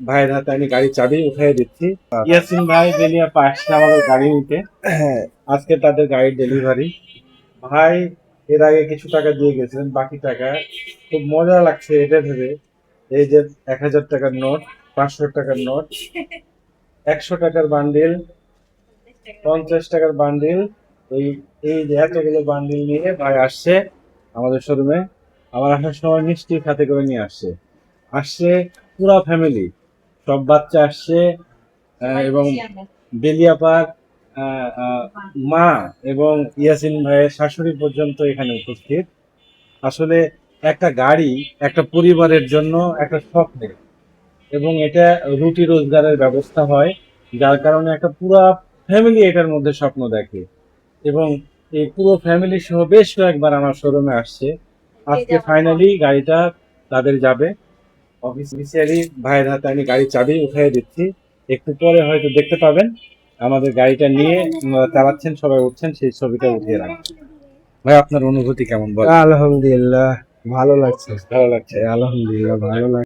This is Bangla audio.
ভাইয়ের হাতে আমি গাড়ির চাবি উঠিয়ে দিচ্ছি। ইয়াসিন ভাই বেলিয়াপা আসছে আমাদের গাড়ি নিতে। আজকে তাদের গাড়ির ডেলিভারি। ভাই এর আগে কিছু টাকা দিয়ে গেছিলেন, বাকি টাকা। খুব মজা লাগছে এটা ভেবে। এই যে 1,000 টাকার নোট, 500 টাকার নোট, 100 টাকার বান্ডিল, 50 টাকার বান্ডিল। এই এই যে এতগুলো বান্ডিল নিয়ে ভাই আসছে আমাদের শোরুমে। আমার আসার সময় মিষ্টি সাথে করে নিয়ে আসছে পুরা ফ্যামিলি, সব বাচ্চা আসছে। এবং বেলিয়াপার আহ, আহ, মা এবং ইয়াসিন ভাইয়ের শাশুড়ি পর্যন্ত এখানে উপস্থিত। আসলে একটা গাড়ি একটা পরিবারের জন্য একটা স্বপ্নের, এবং এটা রুটি রোজগারের ব্যবস্থা হয়, যার কারণে একটা পুরা ফ্যামিলি এটার মধ্যে স্বপ্ন দেখে। এবং এই পুরো ফ্যামিলি সহ বেশ কয়েকবার আমার শোরুমে আসছে। আজকে ফাইনালি গাড়িটা তাদের যাবে। অফিসিয়ালি ভাইয়ের হাতে আমি গাড়ির চাবি উঠিয়ে দিচ্ছি। একটু পরে হয়তো দেখতে পাবেন আমাদের গাড়িটা নিয়ে চালাচ্ছেন, সবাই উঠছেন, সেই ছবিটা উঠিয়ে রাখবেন। ভাই আপনার অনুভূতি কেমন বল? আলহামদুলিল্লাহ, ভালো লাগছে। ভালো লাগছে। আলহামদুলিল্লাহ, ভালো লাগছে।